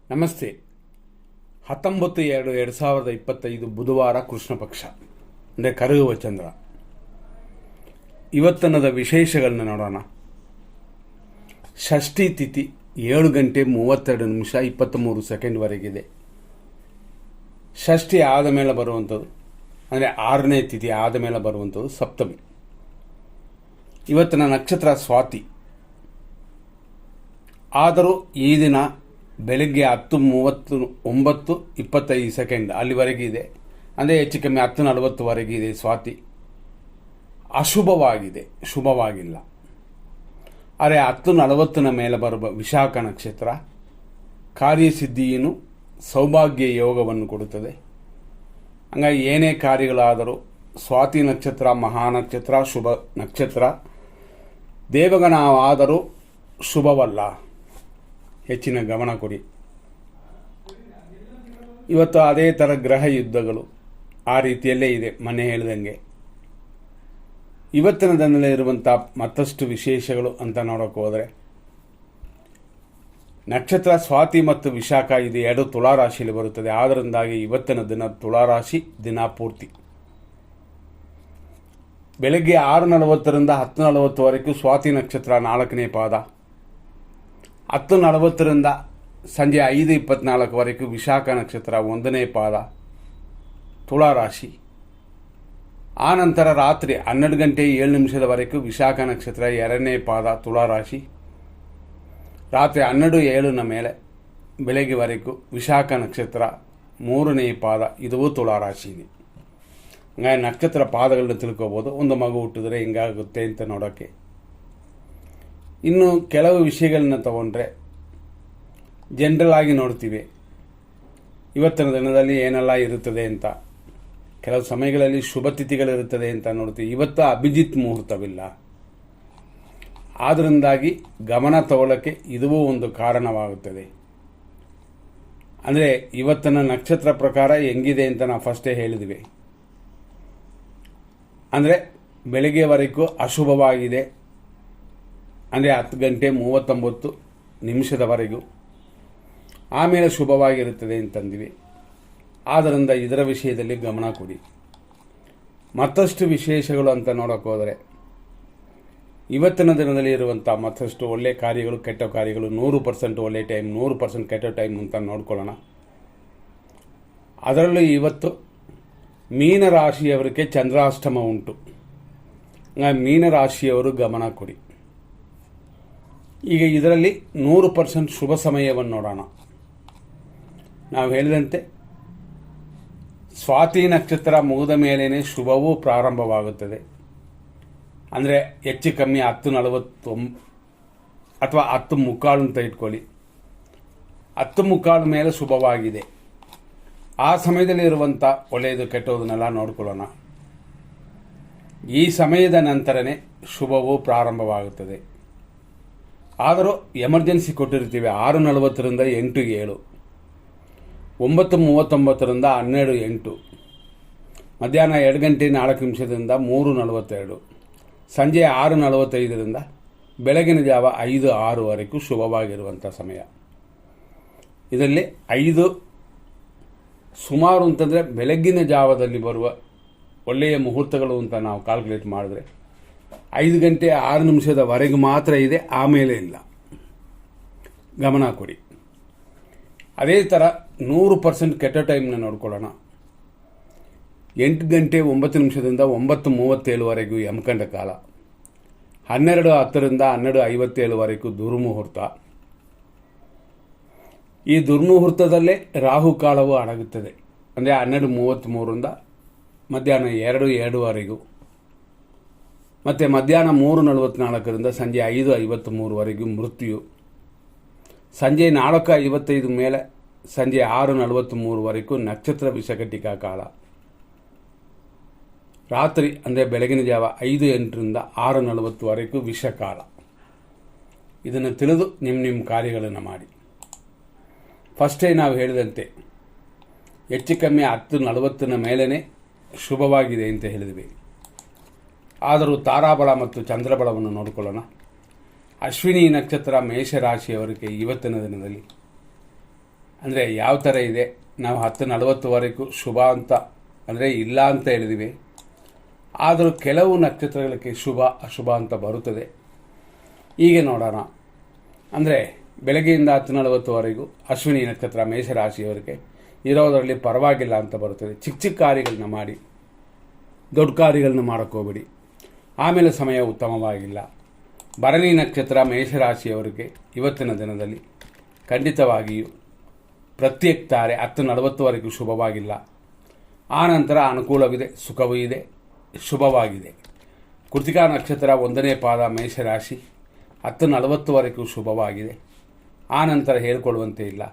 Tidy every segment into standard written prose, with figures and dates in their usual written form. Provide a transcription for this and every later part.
ನಮಸ್ತೆ. 19/2/2025 ಬುಧವಾರ ಕೃಷ್ಣ ಪಕ್ಷ ಅಂದರೆ ಕರಗುವ ಚಂದ್ರ. ಇವತ್ತನದ ವಿಶೇಷಗಳನ್ನ ನೋಡೋಣ. ಷಷ್ಠಿ ತಿಥಿ 7:32:23 ಷಷ್ಠಿ ಆದ ಮೇಲೆ ಬರುವಂಥದ್ದು ಅಂದರೆ 6ನೇ ತಿಥಿ ಆದ ಮೇಲೆ ಬರುವಂಥದ್ದು ಸಪ್ತಮಿ. ಇವತ್ತಿನ ನಕ್ಷತ್ರ ಸ್ವಾತಿ. ಆದರೂ ಈ ದಿನ ಬೆಳಗ್ಗೆ 10:39:25 ಅಲ್ಲಿವರೆಗೆ ಇದೆ. ಅಂದರೆ ಹೆಚ್ಚು ಕಮ್ಮಿ 10:40 ಇದೆ ಸ್ವಾತಿ. ಅಶುಭವಾಗಿದೆ, ಶುಭವಾಗಿಲ್ಲ. ಆದರೆ 10:40 ಮೇಲೆ ಬರುವ ವಿಶಾಖ ನಕ್ಷತ್ರ ಕಾರ್ಯಸಿದ್ಧಿಯನ್ನು ಸೌಭಾಗ್ಯ ಯೋಗವನ್ನು ಕೊಡುತ್ತದೆ. ಹಂಗಾಗಿ ಏನೇ ಕಾರ್ಯಗಳಾದರೂ ಸ್ವಾತಿ ನಕ್ಷತ್ರ ಮಹಾನಕ್ಷತ್ರ, ಶುಭ ನಕ್ಷತ್ರ, ದೇವಗಣವಾದರೂ ಶುಭವಲ್ಲ. ಹೆಚ್ಚಿನ ಗಮನ ಕೊಡಿ. ಇವತ್ತು ಅದೇ ಥರ ಗ್ರಹ ಯುದ್ಧಗಳು ಆ ರೀತಿಯಲ್ಲೇ ಇದೆ. ಮೊನ್ನೆ ಹೇಳಿದಂಗೆ ಇವತ್ತಿನ ದಿನದಲ್ಲಿ ಇರುವಂಥ ಮತ್ತಷ್ಟು ವಿಶೇಷಗಳು ಅಂತ ನೋಡೋಕೆ ಹೋದರೆ, ನಕ್ಷತ್ರ ಸ್ವಾತಿ ಮತ್ತು ವಿಶಾಖ ಇದು ಎರಡು ತುಲಾರಾಶಿಯಲ್ಲಿ ಬರುತ್ತದೆ. ಆದ್ದರಿಂದಾಗಿ ಇವತ್ತಿನ ದಿನ ತುಲಾರಾಶಿ ದಿನ ಪೂರ್ತಿ ಬೆಳಗ್ಗೆ 6:40 10:40 ಸ್ವಾತಿ ನಕ್ಷತ್ರ 4ನೇ ಪಾದ, 10:40 ಸಂಜೆ 5:24 ವಿಶಾಖ ನಕ್ಷತ್ರ 1ನೇ ಪಾದ ತುಲಾರಾಶಿ. ಆ ನಂತರ ರಾತ್ರಿ 12:07 ವಿಶಾಖ ನಕ್ಷತ್ರ 2ನೇ ಪಾದ ತುಲಾರಾಶಿ. ರಾತ್ರಿ 12:07 ಮೇಲೆ ಬೆಳಗ್ಗೆವರೆಗೂ ವಿಶಾಖ ನಕ್ಷತ್ರ 3ನೇ ಪಾದ ಇದು ತುಲಾರಾಶಿನೇ. ಹಂಗಾಗಿ ನಕ್ಷತ್ರ ಪಾದಗಳನ್ನ ತಿಳ್ಕೊಬೋದು. ಒಂದು ಮಗು ಹುಟ್ಟಿದ್ರೆ ಹಿಂಗಾಗುತ್ತೆ ಅಂತ ನೋಡೋಕ್ಕೆ. ಇನ್ನು ಕೆಲವು ವಿಷಯಗಳನ್ನ ತಗೊಂಡ್ರೆ ಜನರಲ್ ಆಗಿ ನೋಡ್ತೀವಿ ಇವತ್ತಿನ ದಿನದಲ್ಲಿ ಏನೆಲ್ಲ ಇರುತ್ತದೆ ಅಂತ. ಕೆಲವು ಸಮಯಗಳಲ್ಲಿ ಶುಭ ತಿಥಿಗಳಿರುತ್ತದೆ ಅಂತ ನೋಡ್ತೀವಿ. ಇವತ್ತು ಅಭಿಜಿತ್ ಮುಹೂರ್ತವಿಲ್ಲ. ಆದ್ದರಿಂದಾಗಿ ಗಮನ ತಗೊಳ್ಳೋಕ್ಕೆ ಇದೂ ಒಂದು ಕಾರಣವಾಗುತ್ತದೆ. ಅಂದರೆ ಇವತ್ತಿನ ನಕ್ಷತ್ರ ಪ್ರಕಾರ ಹೆಂಗಿದೆ ಅಂತ ನಾವು ಫಸ್ಟೇ ಹೇಳಿದ್ವಿ. ಅಂದರೆ ಬೆಳಗ್ಗೆವರೆಗೂ ಅಶುಭವಾಗಿದೆ. ಅಂದರೆ 10:39 ಆಮೇಲೆ ಶುಭವಾಗಿರುತ್ತದೆ ಅಂತಂದಿವಿ. ಆದ್ದರಿಂದ ಇದರ ವಿಷಯದಲ್ಲಿ ಗಮನ ಕೊಡಿ. ಮತ್ತಷ್ಟು ವಿಶೇಷಗಳು ಅಂತ ನೋಡೋಕೆ ಹೋದರೆ, ಇವತ್ತಿನ ದಿನದಲ್ಲಿ ಇರುವಂಥ ಮತ್ತಷ್ಟು ಒಳ್ಳೆಯ ಕಾರ್ಯಗಳು, ಕೆಟ್ಟ ಕಾರ್ಯಗಳು, 100% ಒಳ್ಳೆಯ ಟೈಮ್, 100% ಕೆಟ್ಟ ಟೈಮ್ ಅಂತ ನೋಡ್ಕೊಳ್ಳೋಣ. ಅದರಲ್ಲೂ ಇವತ್ತು ಮೀನರಾಶಿಯವರಿಗೆ ಚಂದ್ರಾಷ್ಟಮ ಉಂಟು. ಮೀನರಾಶಿಯವರು ಗಮನ ಕೊಡಿ. ಈಗ ಇದರಲ್ಲಿ 100% ಶುಭ ಸಮಯವನ್ನು ನೋಡೋಣ. ನಾವು ಹೇಳಿದಂತೆ ಸ್ವಾತಿ ನಕ್ಷತ್ರ ಮುಗಿದ ಮೇಲೇ ಶುಭವೂ ಪ್ರಾರಂಭವಾಗುತ್ತದೆ. ಅಂದರೆ ಹೆಚ್ಚು ಕಮ್ಮಿ 10:40 ಅಥವಾ 10:45 ಅಂತ ಇಟ್ಕೊಳ್ಳಿ. 10:45 ಮೇಲೆ ಶುಭವಾಗಿದೆ. ಆ ಸಮಯದಲ್ಲಿ ಇರುವಂಥ ಒಳ್ಳೆಯದು ಕೆಟ್ಟೋದನ್ನೆಲ್ಲ ನೋಡ್ಕೊಳ್ಳೋಣ. ಈ ಸಮಯದ ನಂತರನೇ ಶುಭವೂ ಪ್ರಾರಂಭವಾಗುತ್ತದೆ. ಆದರೂ ಎಮರ್ಜೆನ್ಸಿ ಕೊಟ್ಟಿರ್ತೀವಿ. 6:40 8:07, 9:39 12:08, ಮಧ್ಯಾಹ್ನ 2:04 3:42, ಸಂಜೆ 6:45 ಬೆಳಗಿನ ಜಾವ 5:06 ಶುಭವಾಗಿರುವಂಥ ಸಮಯ. ಇದರಲ್ಲಿ 5 ಸುಮಾರು ಅಂತಂದರೆ ಬೆಳಗ್ಗಿನ ಜಾವದಲ್ಲಿ ಬರುವ ಒಳ್ಳೆಯ ಮುಹೂರ್ತಗಳು ಅಂತ ನಾವು ಕ್ಯಾಲ್ಕುಲೇಟ್ ಮಾಡಿದ್ರೆ 5:06 ಮಾತ್ರ ಇದೆ. ಆಮೇಲೆ ಇಲ್ಲ. ಗಮನ ಕೊಡಿ. ಅದೇ ಥರ 100% ಕೆಟ್ಟ ಟೈಮ್ನ ನೋಡ್ಕೊಳ್ಳೋಣ. 8:09 9:37 ಯಮಕಂಡ ಕಾಲ, 12:10 12:57 ದುರ್ಮುಹೂರ್ತ. ಈ ದುರ್ಮುಹೂರ್ತದಲ್ಲೇ ರಾಹುಕಾಲವು ಅಡಗುತ್ತದೆ. ಅಂದರೆ 12:33 ಮಧ್ಯಾಹ್ನ 2:07 ಮತ್ತು ಮಧ್ಯಾಹ್ನ 3:44 ಸಂಜೆ 5:53 ಮೃತ್ಯು. ಸಂಜೆ 4:55 ಮೇಲೆ ಸಂಜೆ 6:43 ನಕ್ಷತ್ರ ವಿಷಕಟಿಕಾ ಕಾಲ. ರಾತ್ರಿ ಅಂದರೆ ಬೆಳಗಿನ ಜಾವ 5:08 6:40 ವಿಷಕಾಲ. ಇದನ್ನು ತಿಳಿದು ನಿಮ್ಮ ಕಾರ್ಯಗಳನ್ನು ಮಾಡಿ. ಫಸ್ಟೇ ನಾವು ಹೇಳಿದಂತೆ ಹೆಚ್ಚು ಕಮ್ಮಿ 10:40 ಮೇಲೇ ಶುಭವಾಗಿದೆ ಅಂತ ಹೇಳಿದ್ವಿ. ಆದರೂ ತಾರಾಬಲ ಮತ್ತು ಚಂದ್ರಬಲವನ್ನು ನೋಡಿಕೊಳ್ಳೋಣ. ಅಶ್ವಿನಿ ನಕ್ಷತ್ರ ಮೇಷರಾಶಿಯವರಿಗೆ ಇವತ್ತಿನ ದಿನದಲ್ಲಿ ಅಂದರೆ ಯಾವ ಥರ ಇದೆ, ನಾವು 10:40ವರೆಗೂ ಶುಭ ಅಂತ ಅಂದರೆ ಇಲ್ಲ ಅಂತ ಹೇಳಿದ್ವಿ. ಆದರೂ ಕೆಲವು ನಕ್ಷತ್ರಗಳಿಗೆ ಶುಭ ಅಶುಭ ಅಂತ ಬರುತ್ತದೆ. ಹೀಗೆ ನೋಡೋಣ. ಅಂದರೆ ಬೆಳಗ್ಗೆಯಿಂದ 10:40ವರೆಗೂ ಅಶ್ವಿನಿ ನಕ್ಷತ್ರ ಮೇಷರಾಶಿಯವರಿಗೆ ಇರೋದರಲ್ಲಿ ಪರವಾಗಿಲ್ಲ ಅಂತ ಬರುತ್ತದೆ. ಚಿಕ್ಕ ಚಿಕ್ಕ ಕಾರ್ಯಗಳನ್ನ ಮಾಡಿ, ದೊಡ್ಡ ಕಾರ್ಯಗಳನ್ನ ಮಾಡೋಕ್ಕೋಗ್ಬೇಡಿ. ಆಮೇಲೆ ಸಮಯ ಉತ್ತಮವಾಗಿಲ್ಲ. ಭರಣಿ ನಕ್ಷತ್ರ ಮೇಷರಾಶಿಯವರಿಗೆ ಇವತ್ತಿನ ದಿನದಲ್ಲಿ ಖಂಡಿತವಾಗಿಯೂ ಪ್ರತ್ಯೇಕ ತಾರೆ 10:40ವರೆಗೂ ಶುಭವಾಗಿಲ್ಲ. ಆನಂತರ ಅನುಕೂಲವಿದೆ, ಸುಖವೂ ಇದೆ, ಶುಭವಾಗಿದೆ. ಕೃತಿಕಾ ನಕ್ಷತ್ರ 1ನೇ ಪಾದ ಮೇಷರಾಶಿ 10:40ವರೆಗೂ ಶುಭವಾಗಿದೆ. ಆನಂತರ ಹೇಳ್ಕೊಳ್ಳುವಂತೆ ಇಲ್ಲ.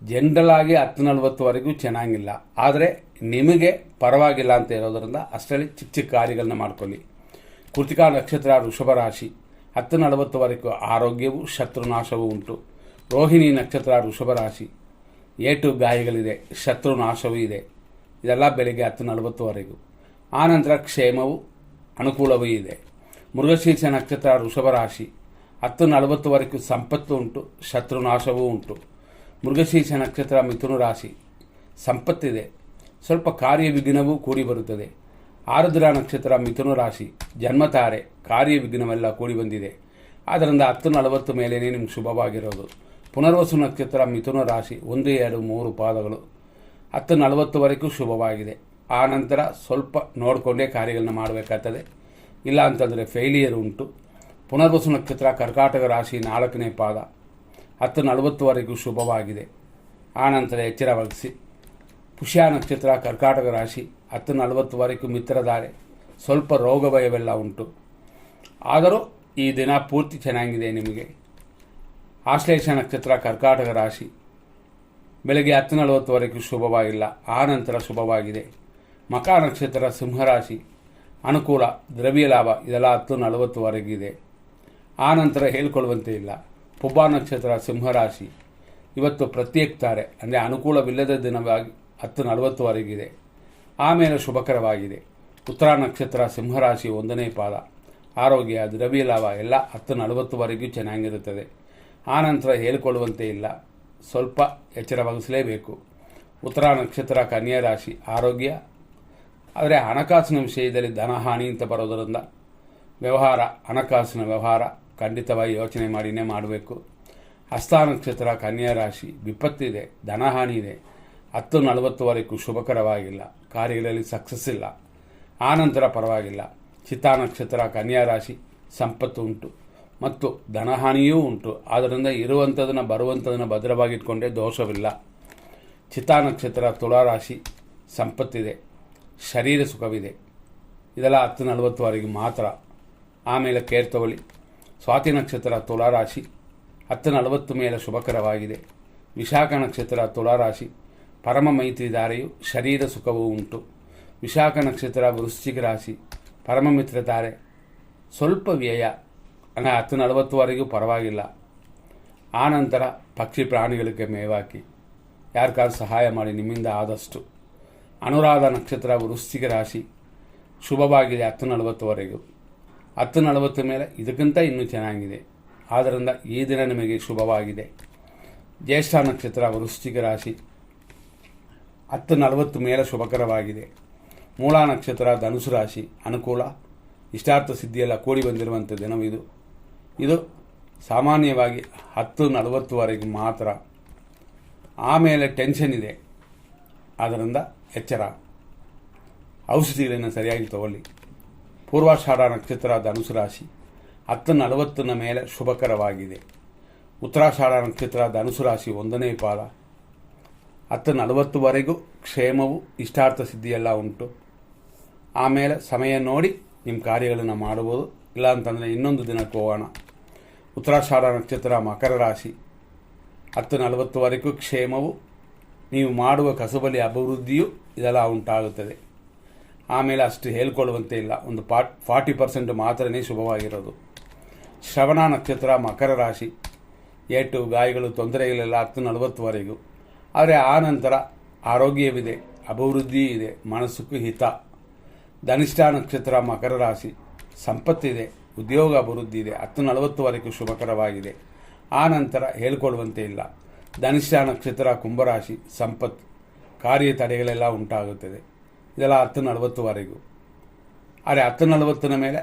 ಜನರಲ್ ಆಗಿ 10:40ವರೆಗೂ ಚೆನ್ನಾಗಿಲ್ಲ, ಆದರೆ ನಿಮಗೆ ಪರವಾಗಿಲ್ಲ ಅಂತ ಇರೋದರಿಂದ ಅಷ್ಟರಲ್ಲಿ ಚಿಕ್ಕ ಚಿಕ್ಕ ಕಾರ್ಯಗಳನ್ನ ಮಾಡ್ಕೊಳ್ಳಿ. ಕೃತಿಕಾ ನಕ್ಷತ್ರ ವೃಷಭ ರಾಶಿ 10:40ವರೆಗೂ ಆರೋಗ್ಯವು ಶತ್ರುನಾಶವೂ ಉಂಟು. ರೋಹಿಣಿ ನಕ್ಷತ್ರ ವೃಷಭ ರಾಶಿ ಏಟು ಗಾಯಗಳಿದೆ, ಶತ್ರುನಾಶವೂ ಇದೆ. ಇದೆಲ್ಲ ಬೆಳಿಗ್ಗೆ 10:40ವರೆಗೂ. ಆನಂತರ ಕ್ಷೇಮವು ಅನುಕೂಲವೂ ಇದೆ. ಮೃಗಶೀರ್ಷ ನಕ್ಷತ್ರ ವೃಷಭ ರಾಶಿ 10:40ವರೆಗೂ ಸಂಪತ್ತು ಉಂಟು, ಶತ್ರುನಾಶವೂ ಉಂಟು. ಮೃಗಶೀರ್ಷ ನಕ್ಷತ್ರ ಮಿಥುನ ರಾಶಿ ಸಂಪತ್ತಿದೆ, ಸ್ವಲ್ಪ ಕಾರ್ಯವಿಘ್ನವೂ ಕೂಡಿ ಬರುತ್ತದೆ. ಆರುದ್ರ ನಕ್ಷತ್ರ ಮಿಥುನ ರಾಶಿ ಜನ್ಮತಾರೆ, ಕಾರ್ಯವಿಘ್ನವೆಲ್ಲ ಕೂಡಿ ಬಂದಿದೆ. ಆದ್ದರಿಂದ 10:40 ಮೇಲೇ ನಿಮ್ಗೆ ಶುಭವಾಗಿರೋದು. ಪುನರ್ವಸು ನಕ್ಷತ್ರ ಮಿಥುನ ರಾಶಿ 1, 2, 3 ಪಾದಗಳು 10:40ವರೆಗೂ ಶುಭವಾಗಿದೆ. ಆ ನಂತರ ಸ್ವಲ್ಪ ನೋಡಿಕೊಂಡೇ ಕಾರ್ಯಗಳನ್ನ ಮಾಡಬೇಕಾಗ್ತದೆ, ಇಲ್ಲ ಅಂತಂದರೆ ಫೇಲಿಯರ್ ಉಂಟು. ಪುನರ್ವಸು ನಕ್ಷತ್ರ ಕರ್ಕಾಟಕ ರಾಶಿ 4ನೇ ಪಾದ 10:40ವರೆಗೂ ಶುಭವಾಗಿದೆ. ಆನಂತರ ಎಚ್ಚರ ವಹಿಸಿ. ಪುಷ್ಯ ನಕ್ಷತ್ರ ಕರ್ಕಾಟಕ ರಾಶಿ 10:40ವರೆಗೂ ಮಿತ್ರಧಾರೆ, ಸ್ವಲ್ಪ ರೋಗ ಭಯವೆಲ್ಲ ಉಂಟು. ಆದರೂ ಈ ದಿನ ಪೂರ್ತಿ ಚೆನ್ನಾಗಿದೆ ನಿಮಗೆ. ಆಶ್ಲೇಷ ನಕ್ಷತ್ರ ಕರ್ಕಾಟಕ ರಾಶಿ ಬೆಳಗ್ಗೆ 10:40ವರೆಗೂ ಶುಭವಾಗಿಲ್ಲ, ಆನಂತರ ಶುಭವಾಗಿದೆ. ಮಕ ನಕ್ಷತ್ರ ಸಿಂಹರಾಶಿ ಅನುಕೂಲ, ದ್ರವ್ಯ ಲಾಭ ಇದೆಲ್ಲ 10:40ವರೆಗಿದೆ. ಆನಂತರ ಹೇಳ್ಕೊಳ್ಳುವಂತೆ ಇಲ್ಲ. ಪುಬ್ಬ ನಕ್ಷತ್ರ ಸಿಂಹರಾಶಿ ಇವತ್ತು ಪ್ರತ್ಯೇಕ ತಾರೆ, ಅಂದರೆ ಅನುಕೂಲವಿಲ್ಲದ ದಿನವಾಗಿ 10:40ವರೆಗಿದೆ. ಆಮೇಲೆ ಶುಭಕರವಾಗಿದೆ. ಉತ್ತರ ನಕ್ಷತ್ರ ಸಿಂಹರಾಶಿ 1ನೇ ಪಾದ ಆರೋಗ್ಯ, ದ್ರವ್ಯ ಲಾಭ ಎಲ್ಲ 10:40ವರೆಗೂ ಚೆನ್ನಾಗಿರುತ್ತದೆ. ಆನಂತರ ಹೇಳಿಕೊಳ್ಳುವಂತೆ ಇಲ್ಲ, ಸ್ವಲ್ಪ ಎಚ್ಚರ ವಹಿಸಲೇಬೇಕು. ಉತ್ತರ ನಕ್ಷತ್ರ ಕನ್ಯಾ ರಾಶಿ ಆರೋಗ್ಯ, ಆದರೆ ಹಣಕಾಸಿನ ವಿಷಯದಲ್ಲಿ ಧನಹಾನಿ ಅಂತ ಬರೋದರಿಂದ ಹಣಕಾಸಿನ ವ್ಯವಹಾರ ಖಂಡಿತವಾಗಿ ಯೋಚನೆ ಮಾಡಿನೇ ಮಾಡಬೇಕು. ಹಸ್ತ ನಕ್ಷತ್ರ ಕನ್ಯಾ ರಾಶಿ ವಿಪತ್ತಿದೆ, ಧನಹಾನಿ ಇದೆ. 10:40ವರೆಗೂ ಶುಭಕರವಾಗಿಲ್ಲ, ಕಾರ್ಯಗಳಲ್ಲಿ ಸಕ್ಸಸ್ ಇಲ್ಲ. ಆನಂತರ ಪರವಾಗಿಲ್ಲ. ಚಿತ್ತಾ ನಕ್ಷತ್ರ ಕನ್ಯಾ ರಾಶಿ ಸಂಪತ್ತು ಉಂಟು ಮತ್ತು ಧನಹಾನಿಯೂ ಉಂಟು. ಆದ್ದರಿಂದ ಇರುವಂಥದನ್ನು ಬರುವಂಥದನ್ನು ಭದ್ರವಾಗಿಟ್ಕೊಂಡೇ ದೋಷವಿಲ್ಲ. ಚಿತ್ತಾ ನಕ್ಷತ್ರ ತುಲಾರಾಶಿ ಸಂಪತ್ತಿದೆ, ಶರೀರ ಸುಖವಿದೆ. ಇದೆಲ್ಲ 10:40ವರೆಗೂ ಮಾತ್ರ. ಆಮೇಲೆ ಕೇರ್ ತಗೊಳ್ಳಿ. ಸ್ವಾತಿ ನಕ್ಷತ್ರ ತುಲಾರಾಶಿ 10:40 ಮೇಲೆ ಶುಭಕರವಾಗಿದೆ. ವಿಶಾಖ ನಕ್ಷತ್ರ ತುಲಾರಾಶಿ ಪರಮ ಮೈತ್ರಿಧಾರೆಯು ಶರೀರ ಸುಖವೂ ಉಂಟು. ವಿಶಾಖ ನಕ್ಷತ್ರ ವೃಶ್ಚಿಕ ರಾಶಿ ಪರಮ ಮಿತ್ರಧಾರೆ ಸ್ವಲ್ಪ ವ್ಯಯ, ಅಂದರೆ 10:40ವರೆಗೂ ಪರವಾಗಿಲ್ಲ. ಆನಂತರ ಪಕ್ಷಿ ಪ್ರಾಣಿಗಳಿಗೆ ಮೇವಾಕಿ, ಯಾರಿಗಾದ್ರೂ ಸಹಾಯ ಮಾಡಿ ನಿಮ್ಮಿಂದ ಆದಷ್ಟು. ಅನುರಾಧ ನಕ್ಷತ್ರ ವೃಶ್ಚಿಕ ರಾಶಿ ಶುಭವಾಗಿದೆ 10:40ವರೆಗೂ. 10:40 ಮೇಲೆ ಇದಕ್ಕಿಂತ ಇನ್ನೂ ಚೆನ್ನಾಗಿದೆ. ಆದ್ದರಿಂದ ಈ ದಿನ ನಿಮಗೆ ಶುಭವಾಗಿದೆ. ಜ್ಯೇಷ್ಠ ನಕ್ಷತ್ರ ವೃಶ್ಚಿಕ ರಾಶಿ 10:40 ಮೇಲೆ ಶುಭಕರವಾಗಿದೆ. ಮೂಲ ನಕ್ಷತ್ರ ಧನುಸು ರಾಶಿ ಅನುಕೂಲ, ಇಷ್ಟಾರ್ಥ ಸಿದ್ಧಿಯೆಲ್ಲ ಕೂಡಿ ಬಂದಿರುವಂಥ ದಿನವಿದು. ಇದು ಸಾಮಾನ್ಯವಾಗಿ 10:40ವರೆಗೂ ಮಾತ್ರ. ಆಮೇಲೆ ಟೆನ್ಷನ್ ಇದೆ, ಆದ್ದರಿಂದ ಎಚ್ಚರ. ಔಷಧಿಗಳನ್ನು ಸರಿಯಾಗಿ ತಗೊಳ್ಳಿ. ಪೂರ್ವಾಷಾಢ ನಕ್ಷತ್ರ ಧನುಸು ರಾಶಿ 10:40 ಮೇಲೆ ಶುಭಕರವಾಗಿದೆ. ಉತ್ತರಾಷಾಢ ನಕ್ಷತ್ರ ಧನುಸು ರಾಶಿ 1ನೇ ಪಾದ 10:40ವರೆಗೂ ಕ್ಷೇಮವು, ಇಷ್ಟಾರ್ಥ ಸಿದ್ಧಿಯೆಲ್ಲ ಉಂಟು. ಆಮೇಲೆ ಸಮಯ ನೋಡಿ ನಿಮ್ಮ ಕಾರ್ಯಗಳನ್ನು ಮಾಡಬಹುದು, ಇಲ್ಲ ಅಂತಂದರೆ ಇನ್ನೊಂದು ದಿನಕ್ಕೆ ಹೋಗೋಣ. ಉತ್ತರಾಷಾಢ ನಕ್ಷತ್ರ ಮಕರ ರಾಶಿ 10:40ವರೆಗೂ ಕ್ಷೇಮವು, ನೀವು ಮಾಡುವ ಕಸುಬಲ್ಲಿ ಅಭಿವೃದ್ಧಿಯು ಇದೆಲ್ಲ ಉಂಟಾಗುತ್ತದೆ. ಆಮೇಲೆ ಅಷ್ಟು ಹೇಳ್ಕೊಳ್ಳುವಂತೆ ಇಲ್ಲ, ಒಂದು 40% ಮಾತ್ರನೇ ಶುಭವಾಗಿರೋದು. ಶ್ರವಣ ನಕ್ಷತ್ರ ಮಕರ ರಾಶಿ ಏಟು ಗಾಯಗಳು ತೊಂದರೆಗಳೆಲ್ಲ 10:40ವರೆಗೂ. ಆದರೆ ಆ ನಂತರ ಆರೋಗ್ಯವಿದೆ, ಅಭಿವೃದ್ಧಿ ಇದೆ, ಮನಸ್ಸುಗೂ ಹಿತ. ಧನಿಷ್ಠ ನಕ್ಷತ್ರ ಮಕರ ರಾಶಿ ಸಂಪತ್ತಿದೆ, ಉದ್ಯೋಗ ಅಭಿವೃದ್ಧಿ ಇದೆ, 10:40ವರೆಗೂ ಶುಭಕರವಾಗಿದೆ. ಆ ನಂತರ ಹೇಳ್ಕೊಳ್ಳುವಂತೆ ಇಲ್ಲ. ಧನಿಷ್ಠ ನಕ್ಷತ್ರ ಕುಂಭರಾಶಿ ಸಂಪತ್ತು ಕಾರ್ಯ ತಡೆಗಳೆಲ್ಲ ಉಂಟಾಗುತ್ತದೆ. ಇದೆಲ್ಲ 10:40ವರೆಗೂ. ಆದರೆ 10:40ನ ಮೇಲೆ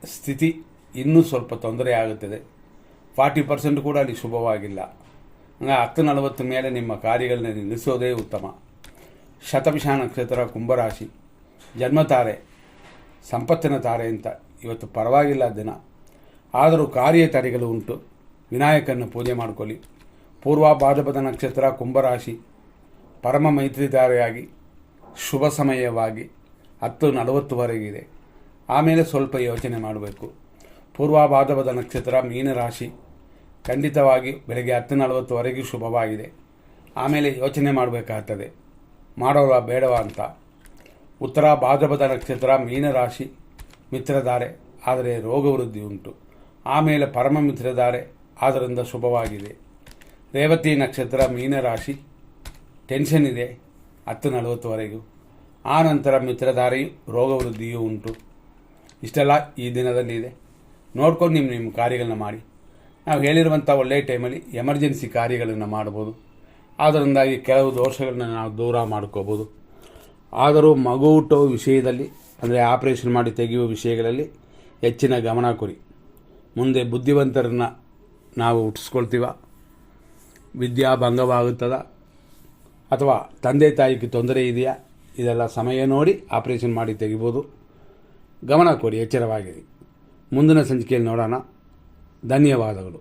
ಸ್ಥಿತಿ ಇನ್ನೂ ಸ್ವಲ್ಪ ತೊಂದರೆ ಆಗುತ್ತದೆ. 40% ಕೂಡ ಅಲ್ಲಿ ಶುಭವಾಗಿಲ್ಲ. ಹಂಗೆ 10:40 ಮೇಲೆ ನಿಮ್ಮ ಕಾರ್ಯಗಳನ್ನ ನಿಲ್ಲಿಸೋದೇ ಉತ್ತಮ. ಶತಭಿಷ ನಕ್ಷತ್ರ ಕುಂಭರಾಶಿ ಜನ್ಮತಾರೆ ಸಂಪತ್ತಿನ ತಾರೆ ಅಂತ ಇವತ್ತು ಪರವಾಗಿಲ್ಲ ದಿನ. ಆದರೂ ಕಾರ್ಯ ತಡೆಗಳು ಉಂಟು. ವಿನಾಯಕನ ಪೂಜೆ ಮಾಡಿಕೊಳ್ಳಿ. ಪೂರ್ವ ಭಾದ್ರಪದ ನಕ್ಷತ್ರ ಕುಂಭರಾಶಿ ಪರಮ ಮೈತ್ರಿಧಾರೆಯಾಗಿ ಶುಭ ಸಮಯವಾಗಿ 10:40ವರೆಗಿದೆ. ಆಮೇಲೆ ಸ್ವಲ್ಪ ಯೋಚನೆ ಮಾಡಬೇಕು. ಪೂರ್ವ ಭಾದ್ರಪದ ನಕ್ಷತ್ರ ಮೀನರಾಶಿ ಖಂಡಿತವಾಗಿ ಬೆಳಗ್ಗೆ 10:40ವರೆಗೂ ಶುಭವಾಗಿದೆ. ಆಮೇಲೆ ಯೋಚನೆ ಮಾಡಬೇಕಾಗ್ತದೆ, ಮಾಡೋವ ಬೇಡವ ಅಂತ. ಉತ್ತರ ಭಾದ್ರಪದ ನಕ್ಷತ್ರ ಮೀನರಾಶಿ ಮಿತ್ರಧಾರೆ, ಆದರೆ ರೋಗವೃದ್ಧಿ ಉಂಟು. ಆಮೇಲೆ ಪರಮ ಮಿತ್ರಧಾರೆ, ಆದ್ದರಿಂದ ಶುಭವಾಗಿದೆ. ರೇವತಿ ನಕ್ಷತ್ರ ಮೀನರಾಶಿ ಟೆನ್ಷನ್ ಇದೆ 10:40ವರೆಗೂ. ಆ ನಂತರ ಮಿತ್ರಧಾರೆಯು ರೋಗವೃದ್ಧಿಯೂ ಉಂಟು. ಇಷ್ಟೆಲ್ಲ ಈ ದಿನದಲ್ಲಿ ಇದೆ. ನೋಡ್ಕೊಂಡು ನಿಮ್ಮ ಕಾರ್ಯಗಳನ್ನ ಮಾಡಿ. ನಾವು ಹೇಳಿರುವಂಥ ಒಳ್ಳೆಯ ಟೈಮಲ್ಲಿ ಎಮರ್ಜೆನ್ಸಿ ಕಾರ್ಯಗಳನ್ನು ಮಾಡ್ಬೋದು. ಅದರಿಂದಾಗಿ ಕೆಲವು ದೋಷಗಳನ್ನ ನಾವು ದೂರ ಮಾಡ್ಕೋಬೋದು. ಆದರೂ ಮಗು ಹುಟ್ಟೋ ವಿಷಯದಲ್ಲಿ, ಅಂದರೆ ಆಪರೇಷನ್ ಮಾಡಿ ತೆಗೆಯುವ ವಿಷಯಗಳಲ್ಲಿ ಹೆಚ್ಚಿನ ಗಮನ ಕೊಡಿ. ಮುಂದೆ ಬುದ್ಧಿವಂತರನ್ನ ನಾವು ಹುಟ್ಟಿಸ್ಕೊಳ್ತೀವ, ವಿದ್ಯಾಭಂಗವಾಗುತ್ತದ ಅಥವಾ ತಂದೆ ತಾಯಿಗೆ ತೊಂದರೆ ಇದೆಯಾ, ಇದೆಲ್ಲ ಸಮಯ ನೋಡಿ ಆಪರೇಷನ್ ಮಾಡಿ ತೆಗಿಬೋದು. ಗಮನ ಕೊಡಿ, ಎಚ್ಚರವಾಗಿರಿ. ಮುಂದಿನ ಸಂಚಿಕೆಯಲ್ಲಿ ನೋಡೋಣ. ಧನ್ಯವಾದಗಳು.